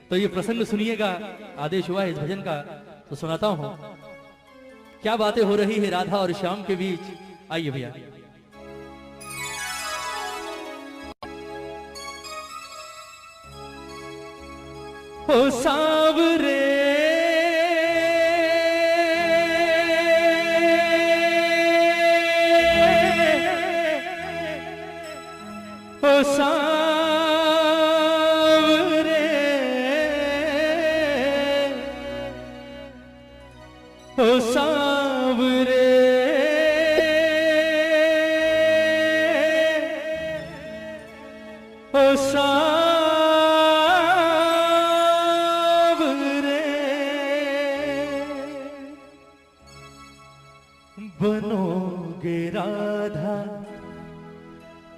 तो ये प्रसंग सुनिएगा, आदेश हुआ है इस भजन का तो सुनाता हूं। क्या बातें हो रही है राधा और श्याम के बीच, आइए भैया। ओ सांवरे ओ सांवरे ओ सांवरे ओ सांवरे बनोगे राधा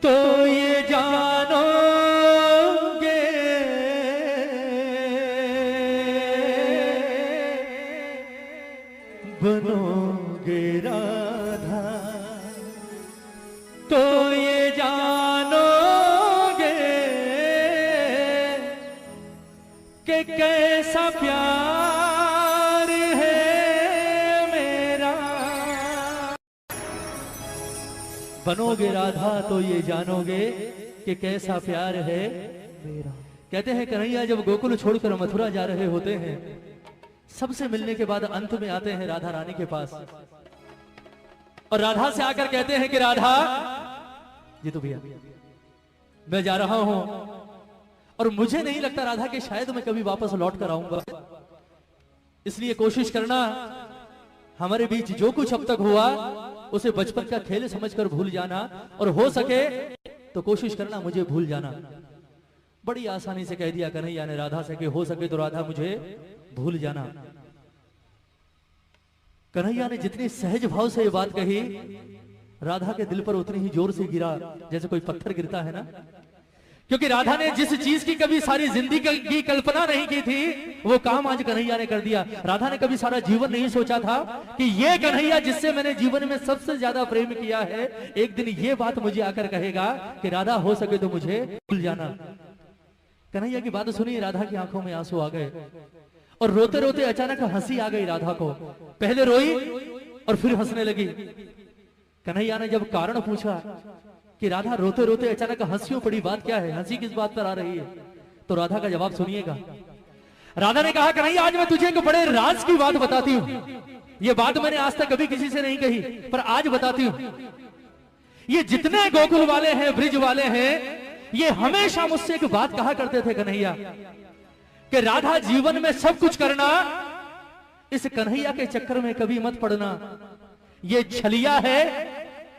तो ये जानोगे बनोगे राधा तो ये जानोगे कि कैसा प्यार है मेरा। बनोगे राधा तो ये जानोगे कि कैसा प्यार है मेरा। कहते हैं कन्हैया जब गोकुल छोड़कर मथुरा जा रहे होते हैं, सबसे मिलने के बाद अंत में आते हैं राधा रानी के पास और राधा से आकर कहते हैं कि राधा जी तो भैया मैं जा रहा हूं और मुझे नहीं लगता राधा कि शायद मैं कभी वापस लौट कर आऊंगा, इसलिए कोशिश करना हमारे बीच जो कुछ अब तक हुआ उसे बचपन का खेल समझकर भूल जाना और हो सके तो कोशिश करना मुझे भूल जाना। बड़ी आसानी से कह दिया कन्हैया ने राधा से कि हो सके तो राधा मुझे भूल जाना। कन्हैया ने जितनी सहज भाव से ये बात कही, राधा के दिल पर उतनी ही जोर से गिरा जैसे कोई पत्थर गिरता है ना, क्योंकि राधा ने जिस चीज की कभी सारी जिंदगी की कल्पना नहीं की थी वो काम आज कन्हैया ने कर दिया। राधा ने कभी सारा जीवन नहीं सोचा था कि ये कन्हैया जिससे मैंने जीवन में सबसे ज्यादा प्रेम किया है, एक दिन ये बात मुझे आकर कहेगा कि राधा हो सके तो मुझे भूल जाना। कन्हैया की बात सुनी, राधा की आंखों में आंसू आ गए और रोते रोते अचानक हंसी आ गई राधा को। पहले रोई और फिर हंसने लगी। कन्हैया ने जब कारण पूछा कि राधा रोते रोते अचानक हंसियों पड़ी, बात क्या है, हंसी किस बात पर आ रही है, तो राधा का जवाब सुनिएगा। राधा ने कहा कन्हैया आज मैं तुझे एक बड़े राज की बात बताती हूं। ये बात मैंने आज तक कभी किसी से नहीं कही पर आज बताती हूं। ये जितने गोकुल वाले हैं, ब्रिज वाले हैं, ये हमेशा मुझसे एक बात कहा करते थे कन्हैया कि राधा जीवन में सब कुछ करना, इस कन्हैया के चक्कर में कभी मत पड़ना। ये छलिया है,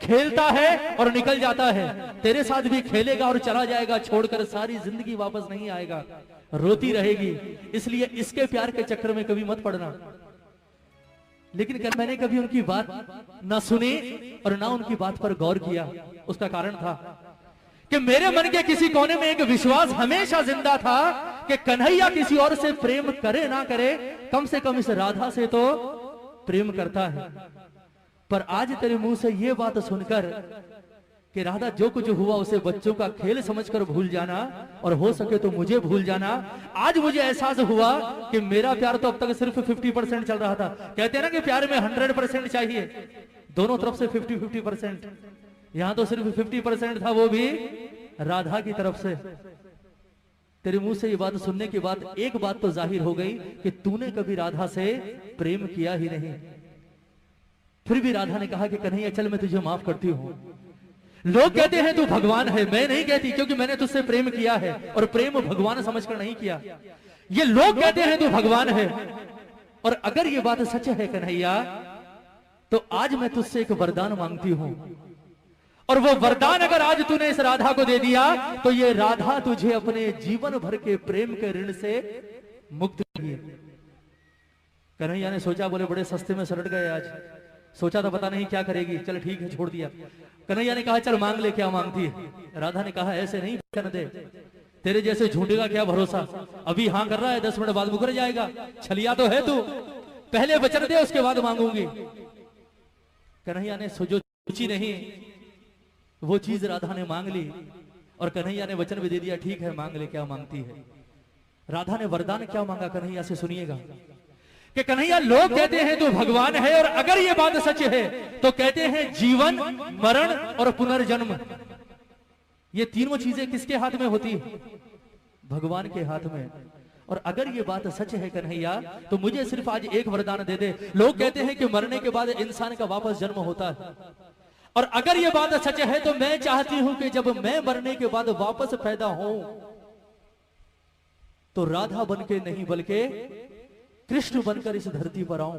खेलता है और निकल जाता है, तेरे साथ भी खेलेगा और चला जाएगा, छोड़कर सारी जिंदगी वापस नहीं आएगा, रोती रहेगी, इसलिए इसके प्यार के चक्कर में कभी मत पड़ना। लेकिन मैंने कभी उनकी बात ना सुनी और ना उनकी बात पर गौर किया। उसका कारण था कि मेरे मन के किसी कोने में एक विश्वास हमेशा जिंदा था कि कन्हैया किसी और से प्रेम करे ना करे, कम से कम इस राधा से तो प्रेम करता है। पर आज तेरे मुंह से ये बात सुनकर कि राधा जो कुछ हुआ उसे बच्चों का खेल समझकर भूल जाना और हो सके तो मुझे भूल जाना, आज मुझे एहसास हुआ कि मेरा प्यार तो अब तक सिर्फ 50% चल रहा था। कहते हैं ना कि प्यार में 100% चाहिए, दोनों तरफ से 50-50%, यहां तो सिर्फ 50% था, वो भी राधा की तरफ से। तेरे मुंह से ये बात सुनने के बाद एक बात तो जाहिर हो गई कि तूने कभी राधा से प्रेम किया ही नहीं। फिर भी राधा ने कहा कि कन्हैया चल मैं तुझे माफ करती हूं। लोग कहते हैं तू भगवान है, मैं नहीं कहती, क्योंकि मैंने तुझसे प्रेम किया है और प्रेम भगवान समझकर नहीं किया। ये लोग कहते हैं तू भगवान है, और अगर ये बात सच है कन्हैया तो आज मैं तुझसे एक वरदान मांगती हूं, और वो वरदान अगर आज तूने इस राधा को दे दिया तो ये राधा तुझे अपने जीवन भर के प्रेम के ऋण से मुक्त करेगी। कन्हैया ने सोचा, बोले बड़े सस्ते में सलट गए आज, सोचा था पता नहीं क्या करेगी, चल ठीक है छोड़ दिया। कन्हैया ने कहा चल मांग ले, क्या मांगती है। राधा ने कहा ऐसे नहीं वचन दे, तेरे जैसे झूठे का क्या भरोसा, अभी हाँ कर रहा है 10 मिनट बाद मुकर जाएगा, छलिया तो है तू, पहले वचन दे उसके बाद मांगूंगी। कन्हैया ने जो सोची नहीं वो चीज राधा ने मांग ली और कन्हैया ने वचन भी दे दिया, ठीक है मांग ले क्या मांगती है। राधा ने वरदान क्या मांगा कन्हैया से, सुनिएगा कि कन्हैया लोग कहते हैं तू भगवान है, और अगर ये बात सच है तो कहते हैं जीवन, मरण और पुनर्जन्म, ये तीनों चीजें किसके हाथ में होती है? भगवान के हाथ में। और अगर ये बात सच है कन्हैया तो मुझे सिर्फ आज एक वरदान दे दे। लोग कहते हैं कि मरने के बाद इंसान का वापस जन्म होता है, और अगर ये बात सच है तो मैं चाहती हूं कि जब मैं मरने के बाद वापस पैदा हूं तो राधा बनके नहीं बल्कि कृष्ण बनकर इस धरती पर आऊं।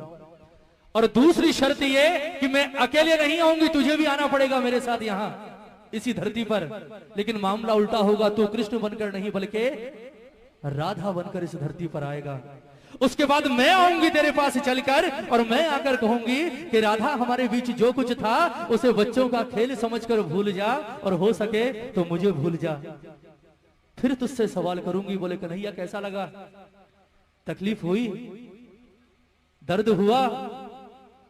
और दूसरी शर्त ये कि मैं अकेले नहीं आऊंगी, तुझे भी आना पड़ेगा मेरे साथ यहां इसी धरती पर। लेकिन मामला उल्टा होगा, तू कृष्ण बनकर नहीं बल्कि राधा बनकर इस धरती पर आएगा। उसके बाद मैं आऊंगी तेरे पास चलकर, और मैं आकर कहूंगी कि राधा हमारे बीच जो कुछ था उसे बच्चों का खेल समझकर भूल जा, और हो सके तो मुझे भूल जा। फिर तुझसे सवाल करूंगी। बोले कन्हैया कैसा लगा? तकलीफ हुई, दर्द हुआ?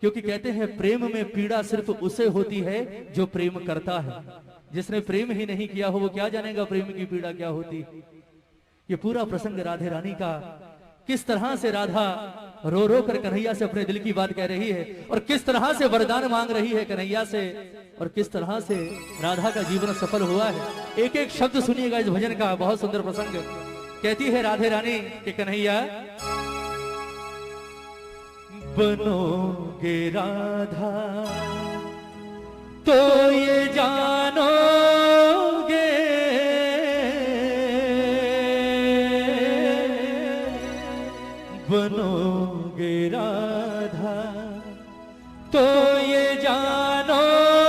क्योंकि कहते हैं प्रेम में पीड़ा सिर्फ उसे होती है जो प्रेम करता है। जिसने प्रेम ही नहीं किया हो वो क्या जानेगा प्रेम की पीड़ा क्या होती। ये पूरा प्रसंग राधे रानी का, किस तरह से राधा रो रो कर कन्हैया से अपने दिल की बात कह रही है, और किस तरह से वरदान मांग रही है कन्हैया से, और किस तरह से राधा का जीवन सफल हुआ है। एक एक शब्द सुनिएगा इस भजन का, बहुत सुंदर प्रसंग। कहती है राधे रानी कि कन्हैया बनोगे राधा तो ये जानोगे, बनोगे राधा तो ये जानोगे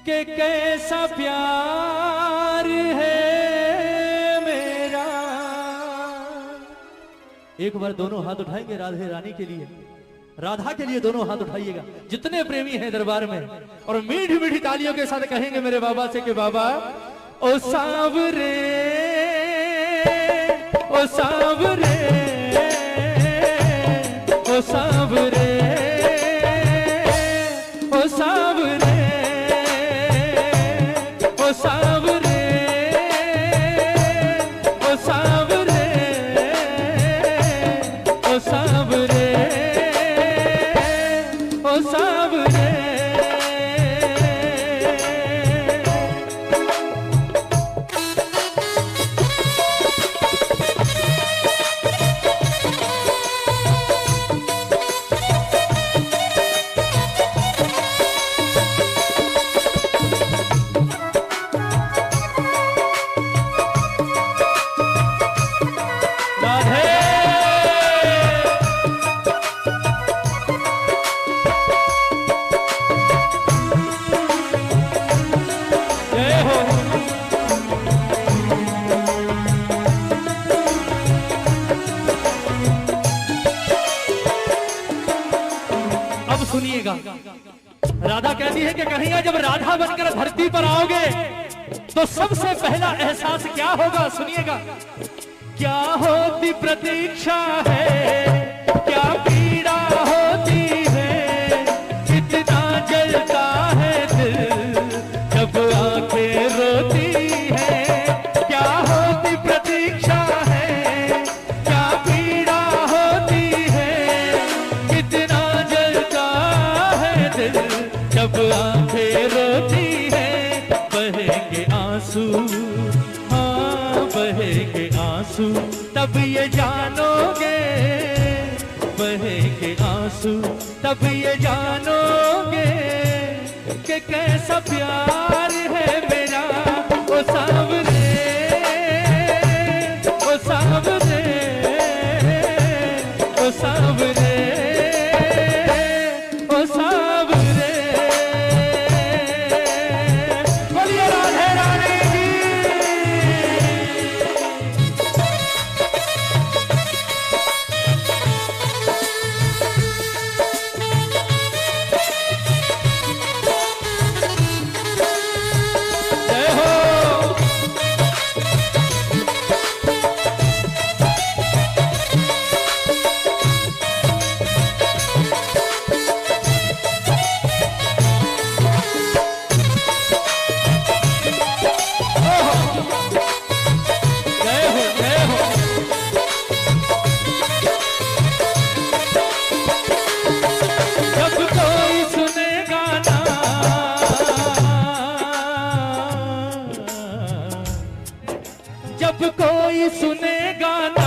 कि कैसा प्यार है मेरा। एक बार दोनों हाथ उठाएंगे राधे रानी के लिए, राधा के लिए दोनों हाथ उठाइएगा जितने प्रेमी हैं दरबार में, और मीठी मीठी तालियों के साथ कहेंगे मेरे बाबा से कि बाबा ओ सांवरे, ओ सांवरे, ओ सांवरे, ओ सांवरे, ओ सांवरे, ओ सांवरे, ओ सांवरे, ओ सांवरे। सुनिएगा राधा कहती है कि कन्हैया जब राधा बनकर धरती पर आओगे तो सबसे पहला एहसास क्या होगा, सुनिएगा। क्या होती प्रतीक्षा है, क्या पीड़ा होती है, कितना जलता है दिल जब आंखें रोती है। क्या होती प्रतीक्षा है, क्या पीड़ा होती है, कितना जलता है दिल जब आंखें रोती है। बहेंगे आंसू, हाँ बहेंगे आंसू, तब ये जानोगे, बहेंगे आंसू तब ये जानोगे कि कैसा प्यार है मेरा। ओ सांवरे, ओ सांवरे, ओ सांवरे, ओ सांवरे। बोलिए राधे रानी की। जब कोई सुनेगा